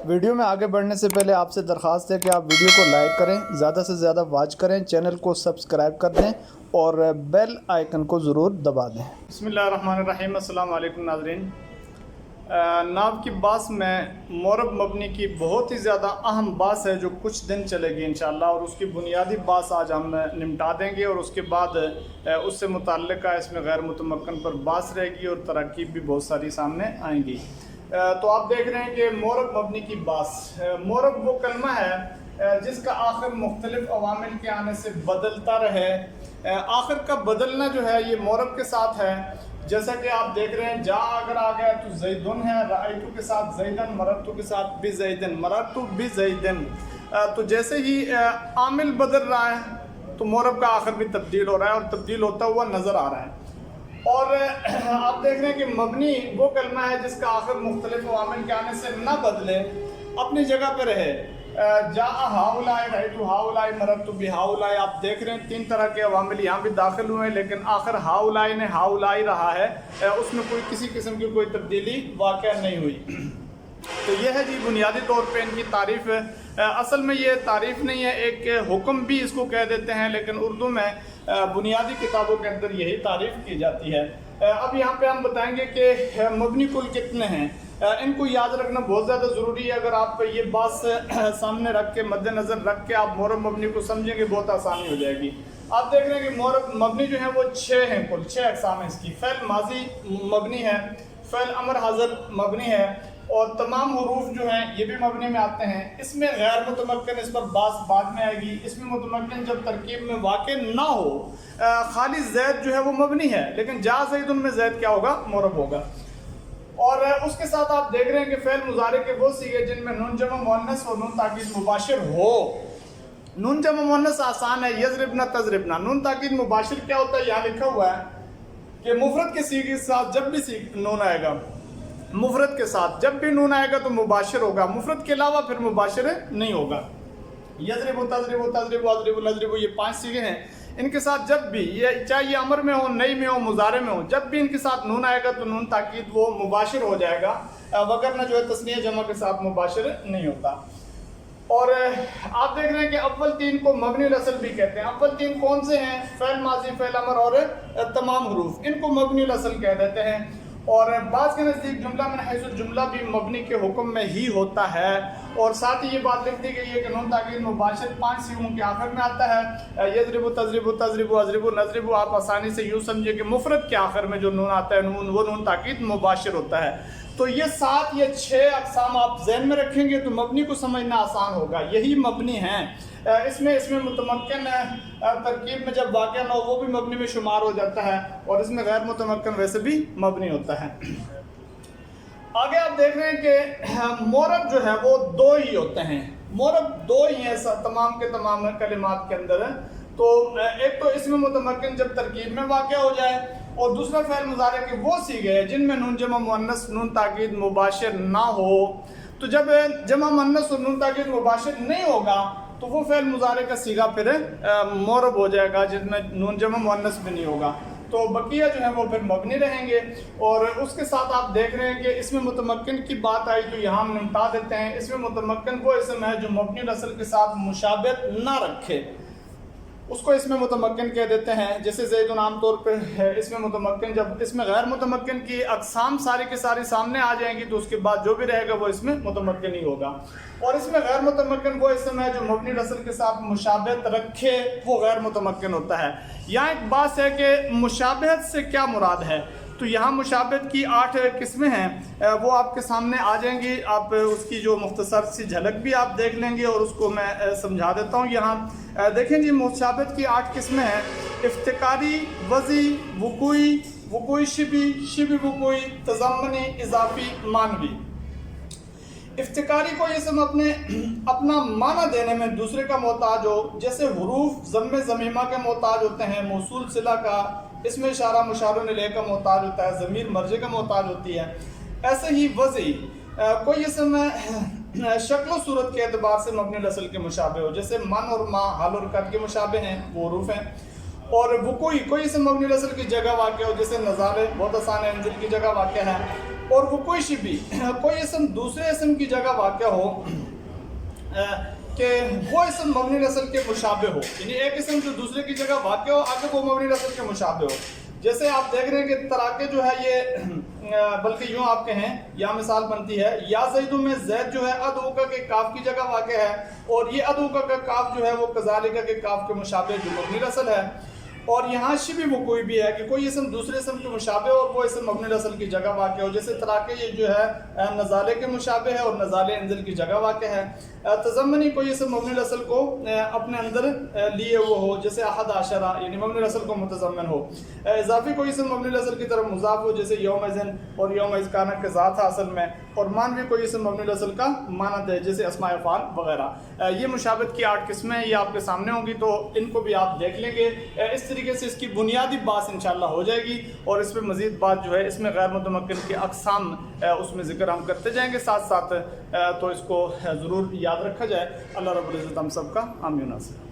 Video میں آگے بڑھنے سے پہلے آپ سے درخواست ہے کہ آپ ویڈیو کو لائک کریں، زیادہ سے زیادہ واچ کریں، چینل کو سبسکرائب کر دیں اور بیل آئیکن کو ضرور دبا دیں۔ بسم اللہ الرحمن الرحیم۔ السلام علیکم ناظرین۔ ناو کی باس میں مورب مبنی کی بہت ہی زیادہ اہم باس ہے جو کچھ دن چلے گی انشاءاللہ، اور اس کی بنیادی باس آج ہم نمٹا دیں گے، اور اس کے بعد اس سے متعلقہ اس میں غیر متمکن پر باس رہے گی اور تراکیب بھی بہت ساری سامنے آئیں گی۔ تو آپ دیکھ رہے ہیں کہ مورب مبنی کی باس، مورب وہ کلمہ ہے جس کا آخر مختلف عوامل کے آنے سے بدلتا رہے۔ آخر کا بدلنا جو ہے یہ مورب کے ساتھ ہے، جیسا کہ آپ دیکھ رہے ہیں جا اگر آ گیا تو زیدن ہے، رأیتو کے ساتھ زیدن، مررتو کے ساتھ بزیدن، مررتو بزیدن۔ تو جیسے ہی عامل بدل رہا ہے تو مورب کا آخر بھی تبدیل ہو رہا ہے اور تبدیل ہوتا ہوا نظر آ رہا ہے۔ اور آپ دیکھ رہے ہیں کہ مبنی وہ کلمہ ہے جس کا آخر مختلف عوامل کے آنے سے نہ بدلے، اپنی جگہ پہ رہے۔ جا ہاؤلائے، رأیتو ہاؤلائے، مررتو بہاؤلائے۔ آپ دیکھ رہے ہیں تین طرح کے عوامل یہاں بھی داخل ہوئے ہیں، لیکن آخر ہاؤلائے نے ہاؤلائی رہا ہے، اس میں کوئی کسی قسم کی کوئی تبدیلی واقع نہیں ہوئی۔ تو یہ ہے جی بنیادی طور پہ ان کی تعریف۔ اصل میں یہ تعریف نہیں ہے، ایک حکم بھی اس کو کہہ دیتے ہیں، لیکن اردو میں بنیادی کتابوں کے اندر یہی تعریف کی جاتی ہے۔ اب یہاں پہ ہم بتائیں گے کہ مبنی کل کتنے ہیں۔ ان کو یاد رکھنا بہت زیادہ ضروری ہے۔ اگر آپ یہ بات سامنے رکھ کے مد نظر رکھ کے آپ مورب مبنی کو سمجھیں گے بہت آسانی ہو جائے گی۔ آپ دیکھ رہے ہیں کہ مورب مبنی جو ہے وہ 6 ہیں، کل 6 اقسام ہیں اس کی۔ فعل ماضی مبنی ہے، فعل امر حاضر مبنی ہے، اور تمام حروف جو ہیں یہ بھی مبنی میں آتے ہیں۔ اس میں غیر متمکن، اس پر باس بعد میں آئے گی۔ اس میں متمکن جب ترکیب میں واقع نہ ہو، خالی زید جو ہے وہ مبنی ہے، لیکن جا زیدن میں زید کیا ہوگا؟ مورب ہوگا۔ اور اس کے ساتھ آپ دیکھ رہے ہیں کہ فعل مضارع کے وہ صیغے جن میں نون جمع مؤنث اور نون تاکید مباشر ہو۔ نون جمع مؤنث آسان ہے، یضربنا تضربنا۔ نون تاکید مباشر کیا ہوتا ہے؟ یہاں لکھا ہوا ہے کہ مفرد کے صیغے کے ساتھ جب بھی نون آئے گا، مفرد کے ساتھ جب بھی نون آئے گا تو مباشر ہوگا، مفرد کے علاوہ پھر مباشر نہیں ہوگا۔ یضرب، تضرب، تضرب، اضرب، نضرب، یہ 5 صیغے ہیں۔ ان کے ساتھ جب بھی چاہے یہ امر میں ہو، نئی میں ہو، مضارع میں ہو، جب بھی ان کے ساتھ نون آئے گا تو نون تاکید وہ مباشر ہو جائے گا، وگرنہ جو ہے تثنیہ جمع کے ساتھ مباشر نہیں ہوتا۔ اور آپ دیکھ رہے ہیں کہ اول 3 کو مبنی الاصل بھی کہتے ہیں۔ اول 3 کون سے ہیں؟ فعل ماضی، فعل امر اور تمام حروف، ان کو مبنی الاصل کہہ دیتے ہیں۔ اور بعض کے نزدیک جملہ من حیث الجملہ بھی مبنی کے حکم میں ہی ہوتا ہے۔ اور ساتھ ہی یہ بات لکھ دی گئی ہے کہ نون تاکید مباشر 5 صیغوں کے آخر میں آتا ہے۔ یضرب، تضرب، تضرب، اضرب، نضرب۔ آپ آسانی سے یوں سمجھے کہ مفرد کے آخر میں جو نون آتا ہے وہ نون تاکید مباشر ہوتا ہے۔ تو یہ 7 یا 6 اقسام آپ ذہن میں رکھیں گے تو مبنی کو سمجھنا آسان ہوگا۔ یہی مبنی ہیں۔ اس میں متمکن ترکیب میں جب واقع نہ ہو وہ بھی مبنی میں شمار ہو جاتا ہے، اور اس میں غیر متمکن ویسے بھی مبنی ہوتا ہے۔ آگے آپ دیکھ رہے ہیں کہ مورب جو ہے وہ 2 ہی ہوتے ہیں۔ مورب 2 ہی ہیں تمام کے تمام کلمات کے اندر۔ تو ایک تو اس میں متمکن جب ترکیب میں واقع ہو جائے، اور دوسرا فعل مضارع کے وہ صیغے ہیں جن میں نون جمع مؤنث نون تاکید مباشر نہ ہو۔ تو جب جمع مؤنث اور نون تاکید مباشر نہیں ہوگا تو وہ فعل مضارع کا صیغہ پھر مورب ہو جائے گا، جس میں نون جمع مؤنث بھی نہیں ہوگا۔ تو بقیہ جو ہیں وہ پھر مبنی رہیں گے۔ اور اس کے ساتھ آپ دیکھ رہے ہیں کہ اس میں متمکن کی بات آئی تو یہاں ہم نمٹا دیتے ہیں۔ اس میں متمکن وہ اسم ہے جو مبنی الاصل کے ساتھ مشابہت نہ رکھے، اس کو اس میں متمکن کہہ دیتے ہیں۔ جیسے زیدن عام طور پہ اس میں متمکن، جب اس میں غیر متمکن کی اقسام ساری کی ساری سامنے آ جائیں گی تو اس کے بعد جو بھی رہے گا وہ اس میں متمکن ہی ہوگا۔ اور اس میں غیر متمکن وہ اسم ہے جو مبنی الاصل کے ساتھ مشابہت رکھے، وہ غیر متمکن ہوتا ہے۔ یہاں ایک بات ہے کہ مشابہت سے کیا مراد ہے؟ تو یہاں مشابہت کی 8 قسمیں ہیں، وہ آپ کے سامنے آ جائیں گی۔ آپ اس کی جو مختصر سی جھلک بھی آپ دیکھ لیں گے، اور اس کو میں سمجھا دیتا ہوں۔ یہاں دیکھیں جی، مشابہت کی 8 قسمیں ہیں: افتقاری، وضعی، وقوعی، وقوعی شبی، شبی وقوعی، تضمنی، اضافی، معنوی۔ افتقاری کو اسم اپنا معنی دینے میں دوسرے کا محتاج ہو، جیسے حروف ضم ضمیمہ کے محتاج ہوتے ہیں، موصول صلہ کا، اسم اشارہ مشار الیہ کا محتاج ہوتا ہے، ضمیر مرجع کا محتاج ہوتی ہے۔ ایسے ہی وضعی، کوئی اسم شکل و صورت کے اعتبار سے مبنی الاصل کے مشابہ ہو، جیسے من اور ما حال اور قد کے مشابہ ہیں، وہ حروف ہیں۔ اور وقوعی، کوئی اسم مبنی الاصل کی جگہ واقع ہو، جیسے نظارے، بہت آسان ہے، انزل کی جگہ واقع ہے۔ اور وہ کوئی سی بھی کوئی اسم دوسرے اسم کی جگہ واقع ہو کہ وہ اسم مبنی نسل کے مشابہ ہو، یعنی ایک اسم جو دوسرے کی جگہ واقع ہو آگے وہ مبنی نسل کے مشابہ ہو. جیسے آپ دیکھ رہے ہیں کہ تراکے جو ہے یہ بلکہ یوں آپ کہیں یا مثال بنتی ہے یا زیدوں میں زید جو ہے ادعوکا کے کاف کی جگہ واقع ہے، اور یہ ادعوکا کا کاف جو ہے وہ کذالکا کے کاف کے مشابہ جو مبنی نسل ہے. اور یہاں شبی وہ کوئی بھی ہے کہ کوئی اسم دوسرے اسم کے مشابہ اور وہ اسم مبنی نسل کی جگہ واقع ہو. جیسے تراکے یہ جو ہے نزالے کے مشابہ ہے اور نزالے انزل کی جگہ واقع ہے. تضمنی کوئی اسم مبنی نسل کو اپنے اندر لیے وہ ہو، جیسے احد عشرہ یعنی مبنی نسل کو متضمن ہو. اضافی کوئی اسم مبنی نسل کی طرف مضاف ہو، جیسے یوم ازن اور یوم از کانا کے ذات ہے اصل میں. اور مانوی کوئی اسم مبنی نسل کا مانند ہے، جیسے اسماء افعال وغیرہ. یہ مشابہت کی 8 قسمیں یہ آپ کے سامنے ہوں گی، تو ان کو بھی آپ دیکھ لیں گے. اس طریقے سے اس کی بنیادی بات انشاءاللہ ہو جائے گی، اور اس پہ مزید بات جو ہے اس میں غیر متمکن کے اقسام اس میں ذکر ہم کرتے جائیں گے ساتھ ساتھ. تو اس کو ضرور یاد رکھا جائے. اللہ رب العزت ہم سب کا حامی و ناصر.